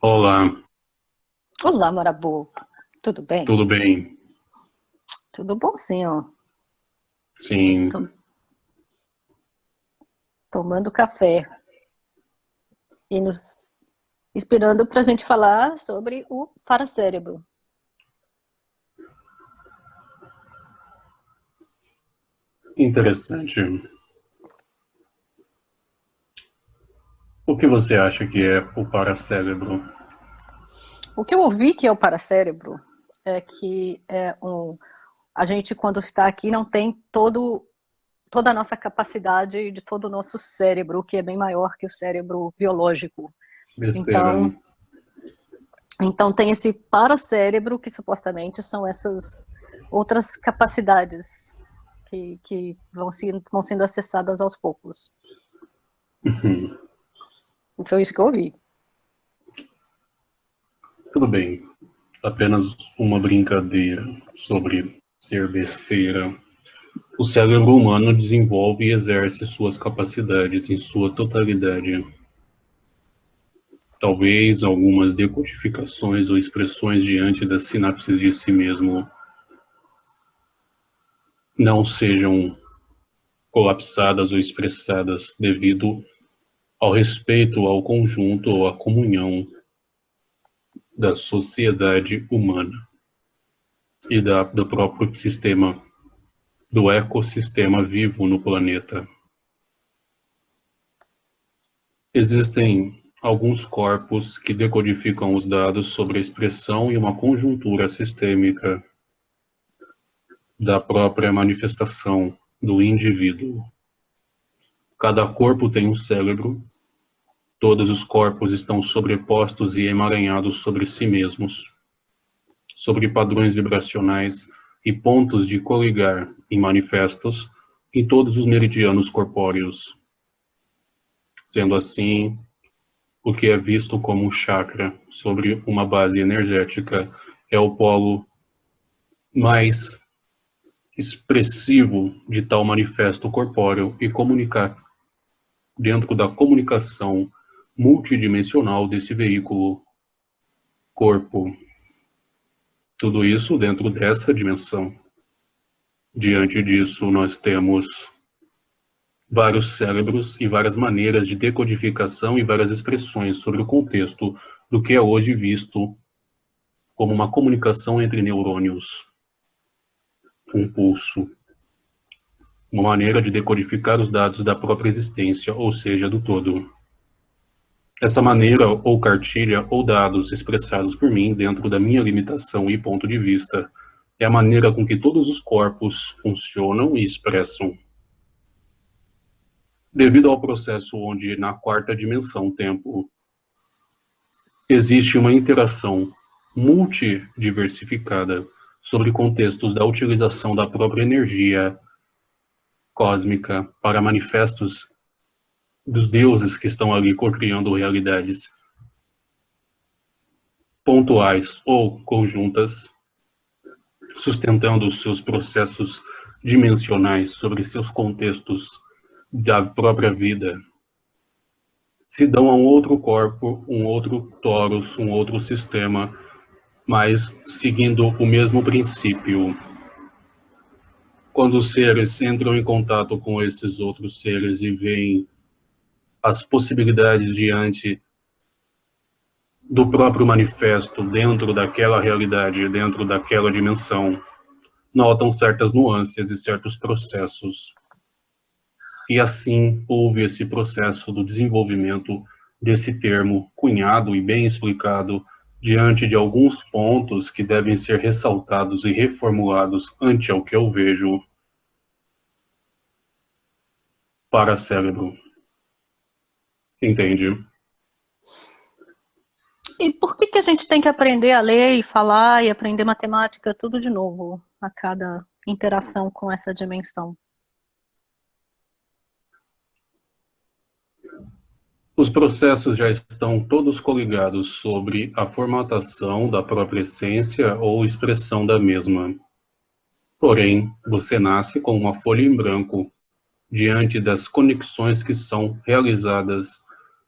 Olá, Olá, Marabu. Tudo bem? tudo bem? Tudo bom, sim, ó. Sim, Tô tomando café e nos esperando para a gente falar sobre o paracérebro. interessante. O que você acha que é o paracérebro? O que eu ouvi que é o paracérebro é que a gente, quando está aqui, não tem toda a nossa capacidade de todo o nosso cérebro, que é bem maior que o cérebro biológico. Besteira. Então, então tem esse paracérebro, que supostamente são essas outras capacidades que vão sendo acessadas aos poucos. Foi isso que eu ouvi. Tudo bem, apenas uma brincadeira sobre ser besteira. O cérebro humano desenvolve e exerce suas capacidades em sua totalidade. Talvez algumas decodificações ou expressões diante das sinapses de si mesmo não sejam colapsadas ou expressadas devido ao respeito ao conjunto ou à comunhão da sociedade humana e do próprio sistema, do ecossistema vivo no planeta. Existem alguns corpos que decodificam os dados sobre a expressão e uma conjuntura sistêmica da própria manifestação do indivíduo. Cada corpo tem um cérebro, todos os corpos estão sobrepostos e emaranhados sobre si mesmos, sobre padrões vibracionais e pontos de coligar em manifestos em todos os meridianos corpóreos. Sendo assim, o que é visto como um chakra sobre uma base energética é o polo mais expressivo de tal manifesto corpóreo e comunicar dentro da comunicação multidimensional desse veículo corpo. Tudo isso dentro dessa dimensão. Diante disso, nós temos vários cérebros e várias maneiras de decodificação e várias expressões sobre o contexto do que é hoje visto como uma comunicação entre neurônios, um pulso, uma maneira de decodificar os dados da própria existência, ou seja, do todo. Essa maneira, ou cartilha, ou dados expressados por mim dentro da minha limitação e ponto de vista, é a maneira com que todos os corpos funcionam e expressam. Devido ao processo onde, na quarta dimensão tempo, existe uma interação multidiversificada sobre contextos da utilização da própria energia cósmica para manifestos dos deuses que estão ali co-criando realidades pontuais ou conjuntas, sustentando os seus processos dimensionais sobre seus contextos da própria vida, se dão a um outro corpo, um outro torus, um outro sistema, mas seguindo o mesmo princípio. Quando os seres entram em contato com esses outros seres e veem as possibilidades diante do próprio manifesto, dentro daquela realidade, dentro daquela dimensão, notam certas nuances e certos processos. E assim houve esse processo do desenvolvimento desse termo cunhado e bem explicado diante de alguns pontos que devem ser ressaltados e reformulados ante ao que eu vejo para cérebro. Entende? E por que a gente tem que aprender a ler e falar e aprender matemática tudo de novo a cada interação com essa dimensão? Os processos já estão todos coligados sobre a formatação da própria essência ou expressão da mesma. Porém, você nasce com uma folha em branco diante das conexões que são realizadas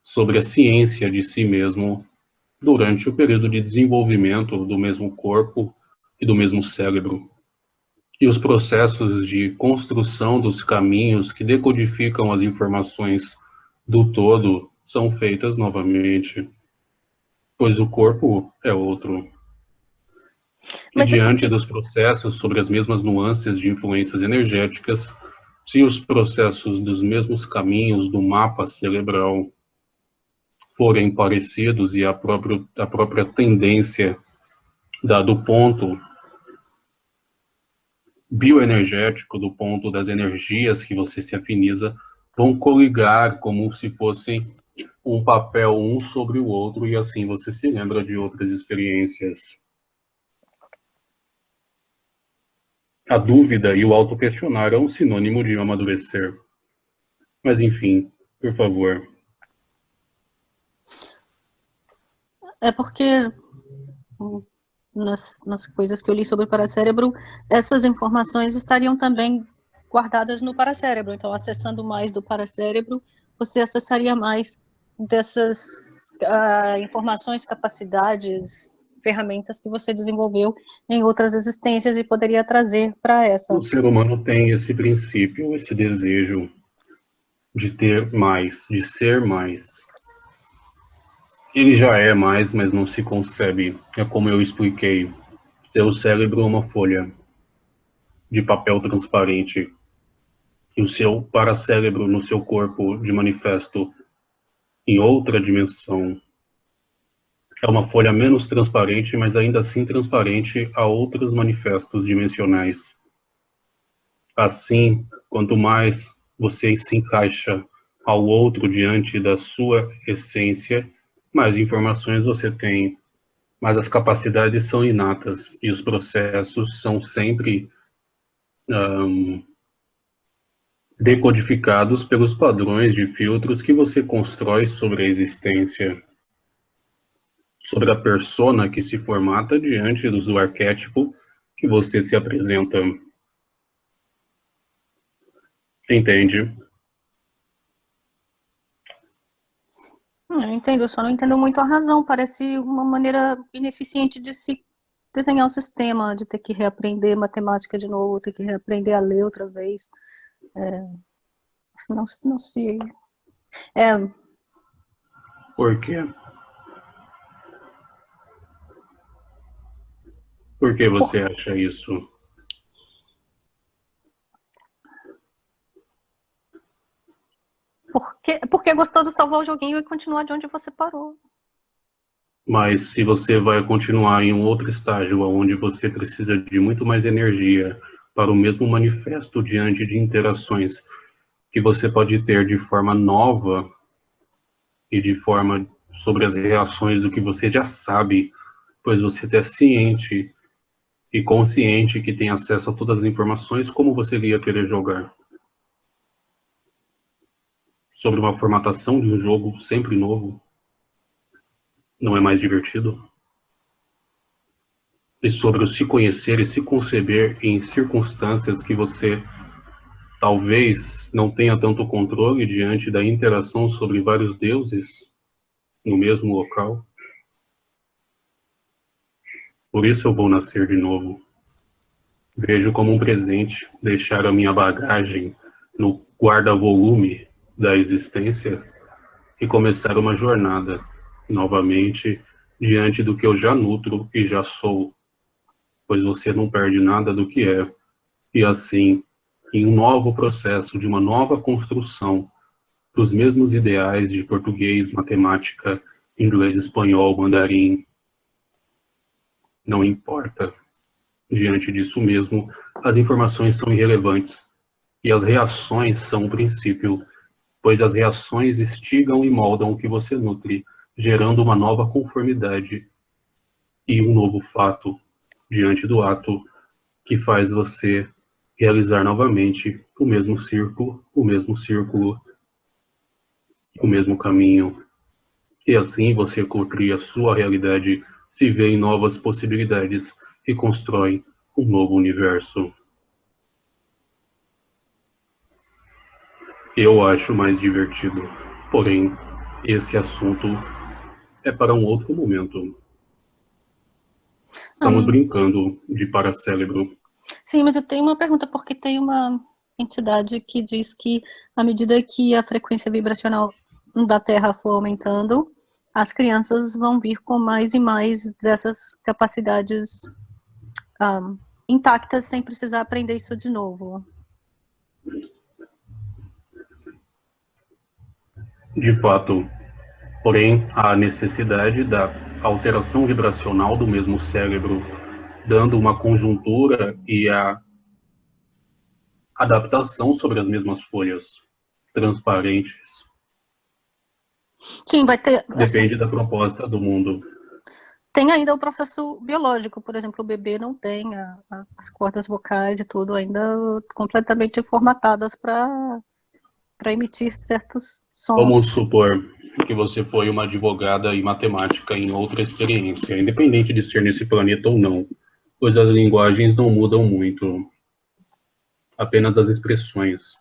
sobre a ciência de si mesmo, durante o período de desenvolvimento do mesmo corpo e do mesmo cérebro. E os processos de construção dos caminhos que decodificam as informações do todo são feitas novamente, pois o corpo é outro. E Mas é diante porque dos processos sobre as mesmas nuances de influências energéticas, se os processos dos mesmos caminhos do mapa cerebral forem parecidos e a própria tendência do ponto bioenergético, do ponto das energias que você se afiniza, vão coligar como se fossem um papel um sobre o outro, e assim você se lembra de outras experiências. A dúvida e o autoquestionar é um sinônimo de amadurecer. Mas enfim, por favor. é porque nas coisas que eu li sobre o paracérebro, essas informações estariam também guardadas no paracérebro. Então, acessando mais do paracérebro, você acessaria mais dessas informações, capacidades, ferramentas que você desenvolveu em outras existências e poderia trazer para essa. O ser humano tem esse princípio, esse desejo de ter mais, de ser mais. Ele já é mais, mas não se concebe. É como eu expliquei. Seu cérebro é uma folha de papel transparente e o seu paracérebro no seu corpo de manifesto em outra dimensão é uma folha menos transparente, mas ainda assim transparente a outros manifestos dimensionais. Assim, quanto mais você se encaixa ao outro diante da sua essência, mais informações você tem, mas as capacidades são inatas e os processos são sempre decodificados pelos padrões de filtros que você constrói sobre a existência, sobre a persona que se formata diante do arquétipo que você se apresenta. Entende? Eu entendo, eu só não entendo muito a razão. Parece uma maneira ineficiente de se desenhar o sistema, de ter que reaprender matemática de novo, ter que reaprender a ler outra vez. Não sei. Por quê? Por que Por, você acha isso? porque é gostoso salvar o joguinho e continuar de onde você parou. Mas se você vai continuar em um outro estágio onde você precisa de muito mais energia para o mesmo manifesto diante de interações que você pode ter de forma nova e de forma sobre as reações do que você já sabe, pois você é ciente e consciente que tem acesso a todas as informações, como você iria querer jogar? Sobre uma formatação de um jogo sempre novo, não é mais divertido? E sobre o se conhecer e se conceber em circunstâncias que você talvez não tenha tanto controle diante da interação sobre vários deuses no mesmo local. Por isso eu vou nascer de novo. Vejo como um presente deixar a minha bagagem no guarda-volume da existência e começar uma jornada novamente diante do que eu já nutro e já sou, pois você não perde nada do que é, e assim, em um novo processo de uma nova construção dos mesmos ideais de português, matemática, inglês, espanhol, mandarim, não importa. Diante disso mesmo, as informações são irrelevantes e as reações são o princípio, pois as reações instigam e moldam o que você nutre, gerando uma nova conformidade e um novo fato diante do ato que faz você realizar novamente o mesmo círculo, o mesmo caminho. E assim você cria a sua realidade, se vê em novas possibilidades e constrói um novo universo. Eu acho mais divertido. Porém, esse assunto é para um outro momento. Estamos brincando de paracérebro. Sim, mas eu tenho uma pergunta, porque tem uma entidade que diz que, à medida que a frequência vibracional da Terra for aumentando, as crianças vão vir com mais e mais dessas capacidades intactas, sem precisar aprender isso de novo. De fato, porém, há necessidade da alteração vibracional do mesmo cérebro, dando uma conjuntura e a adaptação sobre as mesmas folhas transparentes. Sim, vai ter. Depende da proposta do mundo. Tem ainda o processo biológico, por exemplo, o bebê não tem as cordas vocais e tudo ainda completamente formatadas para emitir certos sons. Vamos supor que você foi uma advogada e matemática em outra experiência, independente de ser nesse planeta ou não, pois as linguagens não mudam muito, apenas as expressões.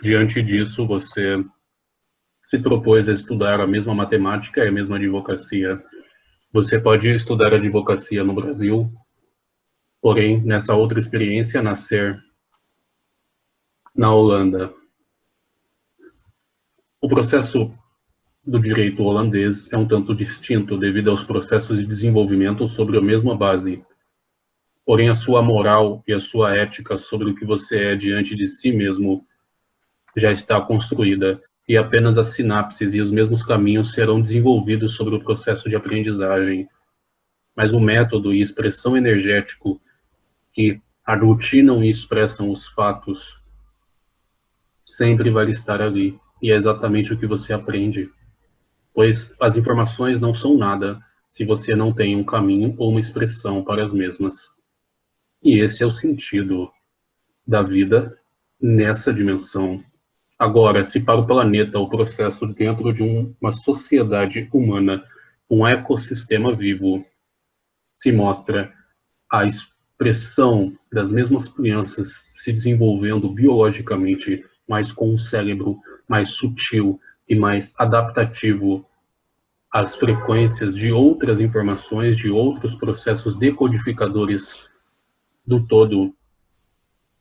Diante disso, você se propôs a estudar a mesma matemática e a mesma advocacia. Você pode estudar advocacia no Brasil, porém, nessa outra experiência, nascer na Holanda. O processo do direito holandês é um tanto distinto devido aos processos de desenvolvimento sobre a mesma base. Porém, a sua moral e a sua ética sobre o que você é diante de si mesmo já está construída, e apenas as sinapses e os mesmos caminhos serão desenvolvidos sobre o processo de aprendizagem. Mas o método e expressão energético que aglutinam e expressam os fatos sempre vai estar ali, e é exatamente o que você aprende. Pois as informações não são nada se você não tem um caminho ou uma expressão para as mesmas. E esse é o sentido da vida nessa dimensão. Agora, se para o planeta o processo dentro de uma sociedade humana, um ecossistema vivo, se mostra a expressão das mesmas crianças se desenvolvendo biologicamente, mas com um cérebro mais sutil e mais adaptativo às frequências de outras informações, de outros processos decodificadores do todo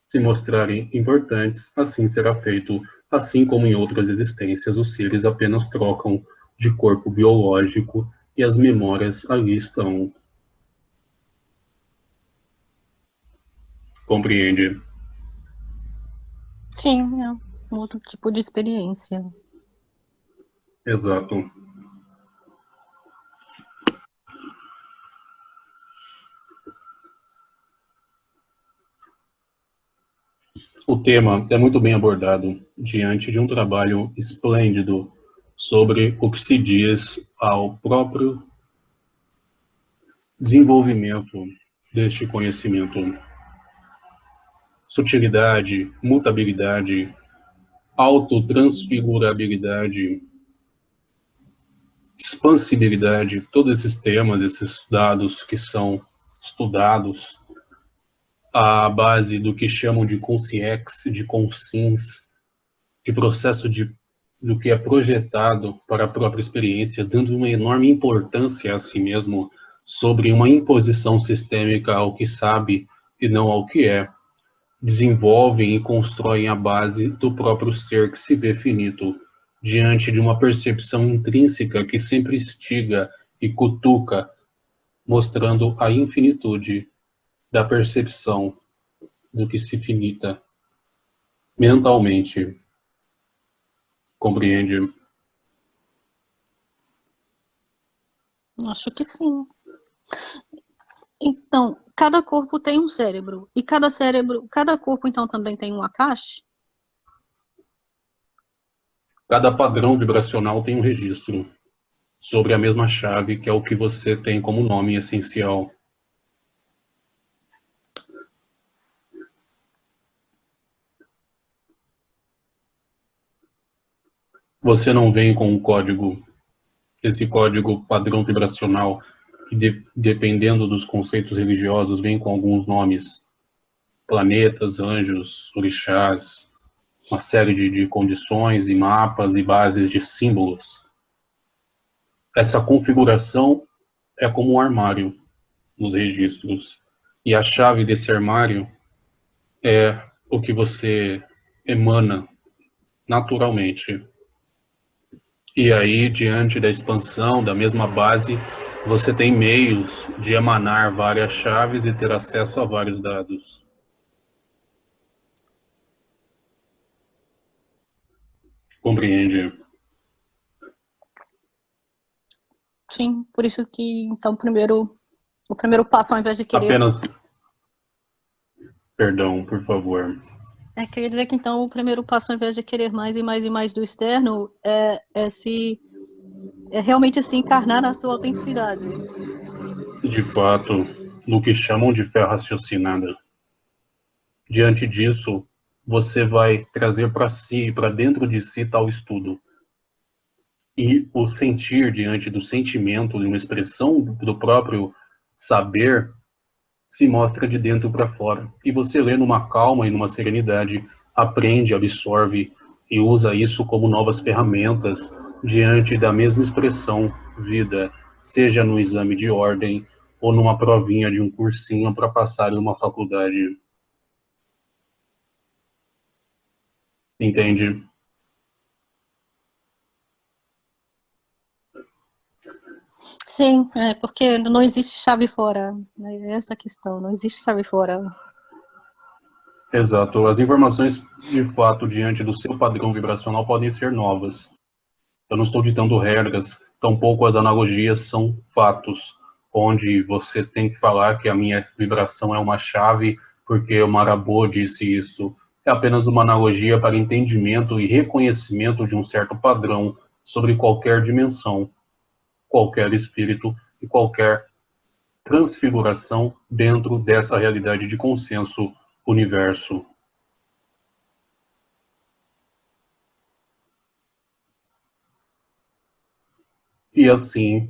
se mostrarem importantes, assim será feito, assim como em outras existências, os seres apenas trocam de corpo biológico e as memórias ali estão. Compreende? Sim, é um outro tipo de experiência. Exato. O tema é muito bem abordado diante de um trabalho esplêndido sobre o que se diz ao próprio desenvolvimento deste conhecimento. Sutilidade, mutabilidade, autotransfigurabilidade, expansibilidade, todos esses temas, esses dados que são estudados à base do que chamam de consciex, de consciência, de processo do que é projetado para a própria experiência, dando uma enorme importância a si mesmo sobre uma imposição sistêmica ao que sabe e não ao que é, desenvolvem e constroem a base do próprio ser que se vê finito, diante de uma percepção intrínseca que sempre instiga e cutuca, mostrando a infinitude da percepção do que se finita mentalmente. Compreende? Acho que sim. Então, cada corpo tem um cérebro. E cada corpo, então, também tem um Akash? Cada padrão vibracional tem um registro sobre a mesma chave, que é o que você tem como nome essencial. Você não vem com um código, esse código padrão vibracional, que dependendo dos conceitos religiosos, vem com alguns nomes, planetas, anjos, orixás, uma série de condições e mapas e bases de símbolos. Essa configuração é como um armário nos registros. E a chave desse armário é o que você emana naturalmente. E aí, diante da expansão da mesma base, você tem meios de emanar várias chaves e ter acesso a vários dados. Compreende? Sim, por isso que, então, o primeiro passo, ao invés de querer... Apenas... Perdão, por favor. Queria dizer que, então, o primeiro passo, ao invés de querer mais e mais e mais do externo, é realmente se encarnar na sua autenticidade. De fato, no que chamam de fé raciocinada. Diante disso, você vai trazer para si, para dentro de si, tal estudo. E o sentir diante do sentimento, de uma expressão do próprio saber, se mostra de dentro para fora. E você lê numa calma e numa serenidade, aprende, absorve e usa isso como novas ferramentas diante da mesma expressão, vida, seja no exame de ordem ou numa provinha de um cursinho para passar em uma faculdade. Entende? Sim, porque não existe chave fora. É essa a questão, não existe chave fora. Exato. As informações, de fato, diante do seu padrão vibracional podem ser novas. Eu não estou ditando regras, tampouco as analogias são fatos, onde você tem que falar que a minha vibração é uma chave porque o Marabô disse isso. É apenas uma analogia para entendimento e reconhecimento de um certo padrão sobre qualquer dimensão, qualquer espírito e qualquer transfiguração dentro dessa realidade de consenso universo. E assim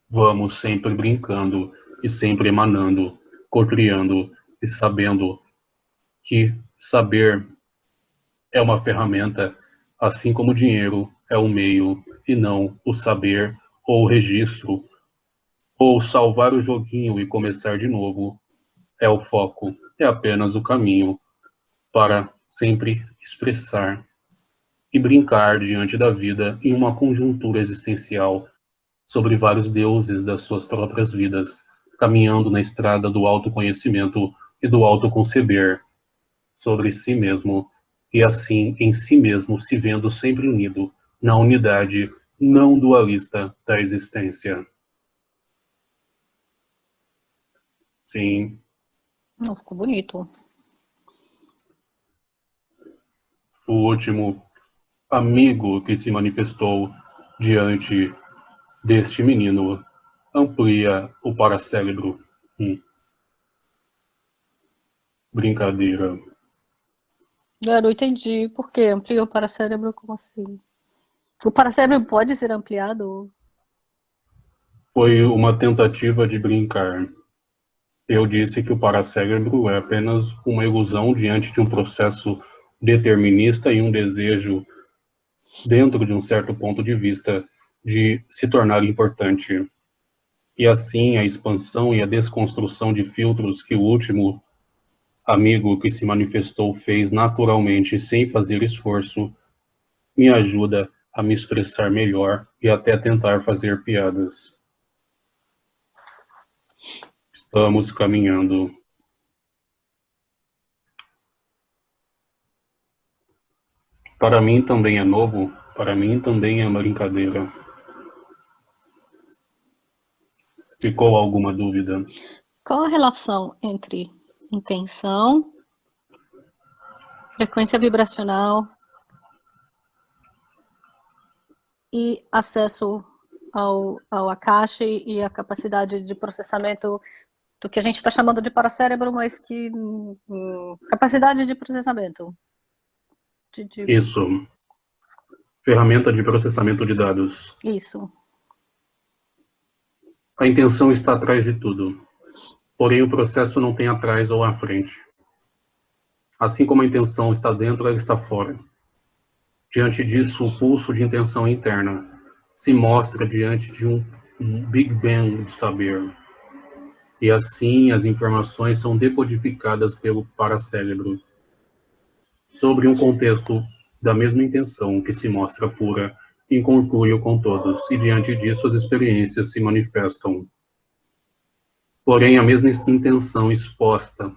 vamos sempre brincando e sempre emanando, co-criando e sabendo que saber é uma ferramenta, assim como o dinheiro é um meio e não o saber ou o registro ou salvar o joguinho e começar de novo é o foco, é apenas o caminho para sempre expressar e brincar diante da vida em uma conjuntura existencial sobre vários deuses das suas próprias vidas, caminhando na estrada do autoconhecimento e do autoconceber sobre si mesmo, e assim em si mesmo se vendo sempre unido na unidade não dualista da existência. Sim. Não, ficou bonito. O último amigo que se manifestou diante deste menino amplia o paracérebro. Brincadeira. Não entendi. Por quê? Ampliou o paracérebro? Como assim? O paracérebro pode ser ampliado? Foi uma tentativa de brincar. Eu disse que o paracérebro é apenas uma ilusão diante de um processo determinista e um desejo, dentro de um certo ponto de vista, de se tornar importante. E assim a expansão e a desconstrução de filtros que o último amigo que se manifestou fez naturalmente, sem fazer esforço, me ajuda a me expressar melhor e até tentar fazer piadas. Estamos caminhando. Para mim também é novo, para mim também é uma brincadeira. Ficou alguma dúvida? Qual a relação entre intenção, frequência vibracional e acesso ao Akasha e a capacidade de processamento do que a gente está chamando de paracérebro, mas que capacidade de processamento. Isso. Ferramenta de processamento de dados. Isso. A intenção está atrás de tudo. Porém, o processo não tem atrás ou à frente. Assim como a intenção está dentro, ela está fora. Diante disso, o pulso de intenção é interna. se mostra diante de um Big Bang de saber. E assim as informações são decodificadas pelo paracérebro sobre um contexto da mesma intenção que se mostra pura em conluio com todos, e diante disso as experiências se manifestam. Porém, a mesma intenção exposta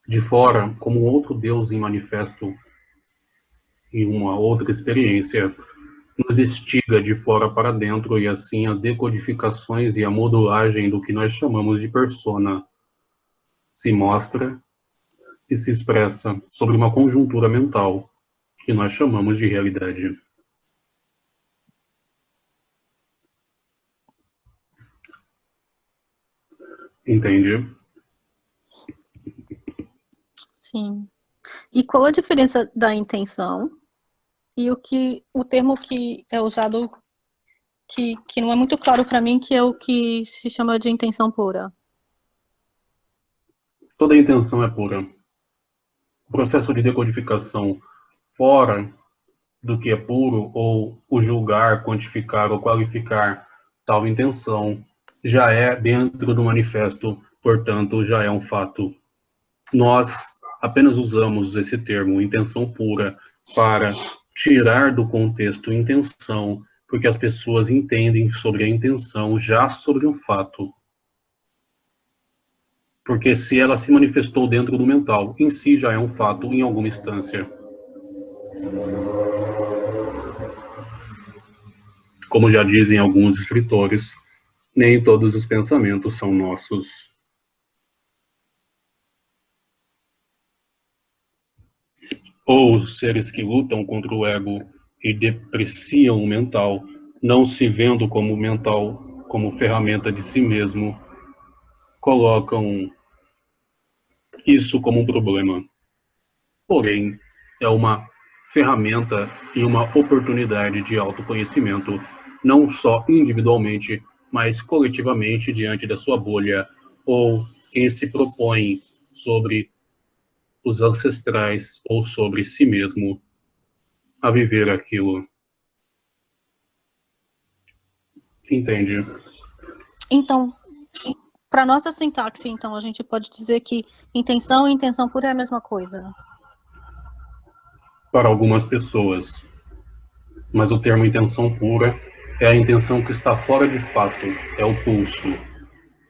de fora como outro Deus em manifesto em uma outra experiência nos instiga de fora para dentro, e assim as decodificações e a modulagem do que nós chamamos de persona se mostra e se expressa sobre uma conjuntura mental que nós chamamos de realidade. Entende? Sim. E qual a diferença da intenção e o termo que é usado que não é muito claro para mim, que é o que se chama de intenção pura? Toda intenção é pura. O processo de decodificação fora do que é puro, ou o julgar, quantificar ou qualificar tal intenção, já é dentro do manifesto, portanto, já é um fato. Nós apenas usamos esse termo, intenção pura, para tirar do contexto intenção, porque as pessoas entendem sobre a intenção já sobre um fato. Porque se ela se manifestou dentro do mental, em si já é um fato em alguma instância. Como já dizem alguns escritores, nem todos os pensamentos são nossos. Ou os seres que lutam contra o ego e depreciam o mental, não se vendo como mental, como ferramenta de si mesmo, colocam isso como um problema. Porém, é uma ferramenta e uma oportunidade de autoconhecimento, não só individualmente, mas coletivamente diante da sua bolha, ou quem se propõe sobre os ancestrais ou sobre si mesmo a viver aquilo. Entende? Então, para nossa sintaxe, então, a gente pode dizer que intenção e intenção pura é a mesma coisa. Para algumas pessoas. Mas o termo intenção pura é a intenção que está fora de fato, é o pulso.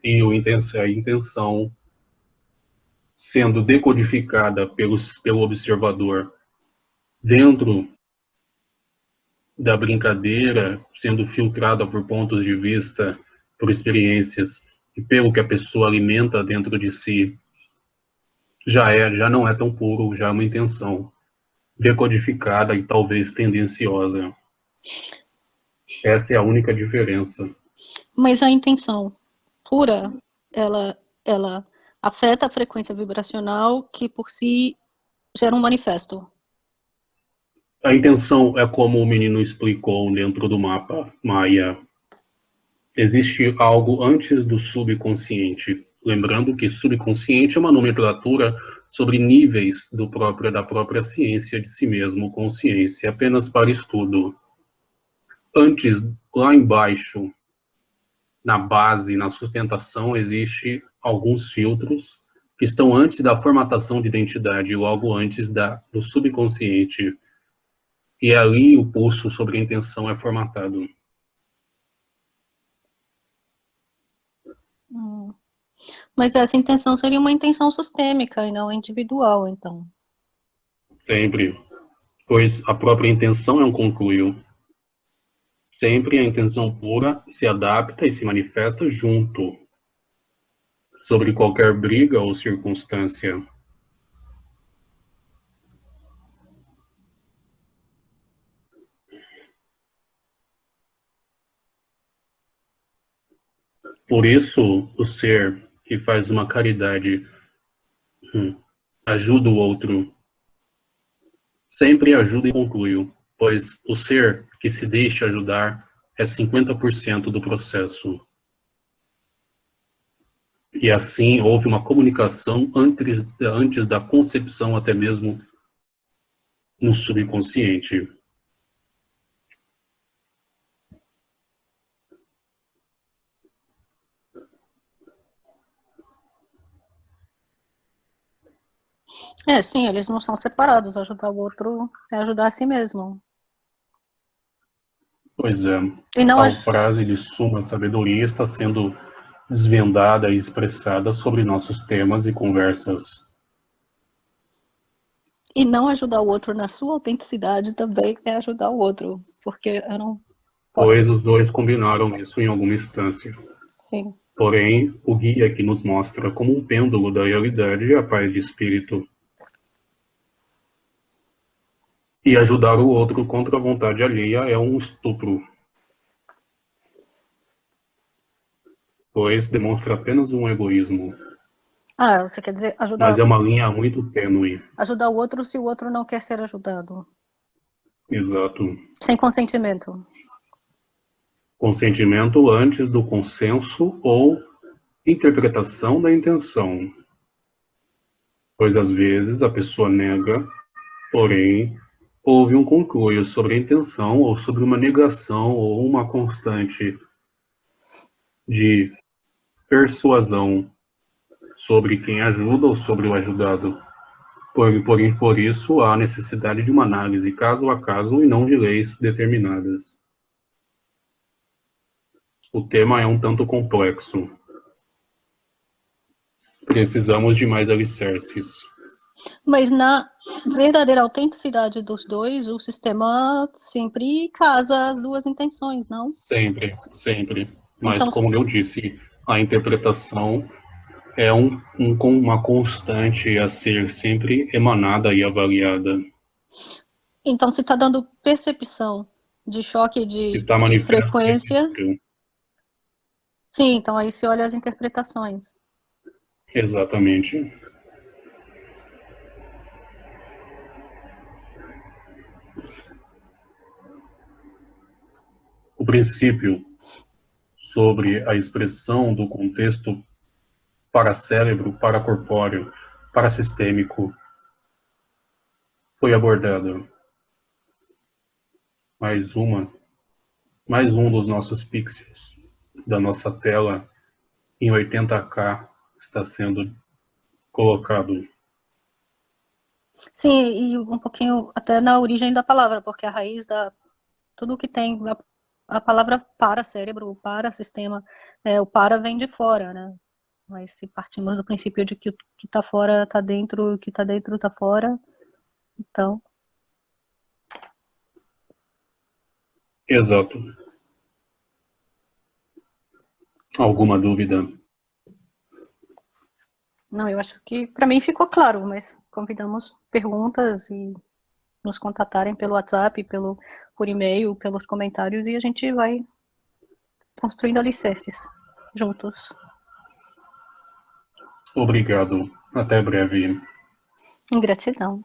E a intenção sendo decodificada pelo observador dentro da brincadeira, sendo filtrada por pontos de vista, por experiências e pelo que a pessoa alimenta dentro de si, já não é tão puro, já é uma intenção decodificada e talvez tendenciosa. Essa é a única diferença. Mas a intenção pura, ela afeta a frequência vibracional que por si gera um manifesto. A intenção é como o menino explicou dentro do mapa Maia. Existe algo antes do subconsciente. Lembrando que subconsciente é uma nomenclatura sobre níveis da própria ciência de si mesmo, consciência, apenas para estudo. Antes, lá embaixo, na base, na sustentação, existe alguns filtros que estão antes da formatação de identidade, logo antes do subconsciente. E ali o pulso sobre a intenção é formatado. Mas essa intenção seria uma intenção sistêmica e não individual, então. Sempre. Pois a própria intenção é um concluio. Sempre a intenção pura se adapta e se manifesta junto, sobre qualquer briga ou circunstância. Por isso, o ser que faz uma caridade ajuda o outro, sempre ajuda e conclui, pois o ser que se deixa ajudar é 50% do processo. E assim houve uma comunicação antes da concepção, até mesmo no subconsciente. Sim, eles não são separados. Ajudar o outro é ajudar a si mesmo. Pois é, E não, tal frase de suma sabedoria está sendo desvendada e expressada sobre nossos temas e conversas. e não ajudar o outro na sua autenticidade também é ajudar o outro. Porque eu não Pois posso. os dois combinaram isso em alguma instância. Sim. Porém, o guia que nos mostra como um pêndulo da realidade é a paz de espírito. E ajudar o outro contra a vontade alheia é um estupro, pois demonstra apenas um egoísmo. Você quer dizer Mas é uma linha muito tênue. ajudar o outro se o outro não quer ser ajudado. Exato. Sem consentimento. Consentimento antes do consenso ou interpretação da intenção. Pois às vezes a pessoa nega, porém houve um concluio sobre a intenção ou sobre uma negação ou uma constante de persuasão sobre quem ajuda ou sobre o ajudado. Por isso, há necessidade de uma análise caso a caso e não de leis determinadas. O tema é um tanto complexo. Precisamos de mais alicerces. Mas na verdadeira autenticidade dos dois, o sistema sempre casa as duas intenções, não? Sempre, sempre. Mas, Então, como eu disse, a interpretação é uma constante a ser sempre emanada e avaliada. então se está dando percepção de choque Se está de manifesto, é frequência, equilíbrio. sim, então aí se olha as interpretações. Exatamente. O princípio sobre a expressão do contexto paracérebro, paracorpóreo, parasistêmico foi abordado. Mais uma, mais um dos nossos pixels da nossa tela em 80K está sendo colocado. Sim, e um pouquinho até na origem da palavra, porque a raiz da tudo que tem a palavra para cérebro, para sistema, o para vem de fora, né? Mas se partimos do princípio de que o que está fora está dentro, o que está dentro está fora, então. Exato. Alguma dúvida? Não, eu acho que para mim ficou claro, mas convidamos perguntas e nos contatarem pelo WhatsApp, por e-mail, pelos comentários e a gente vai construindo alicerces juntos. Obrigado. Até breve. Gratidão.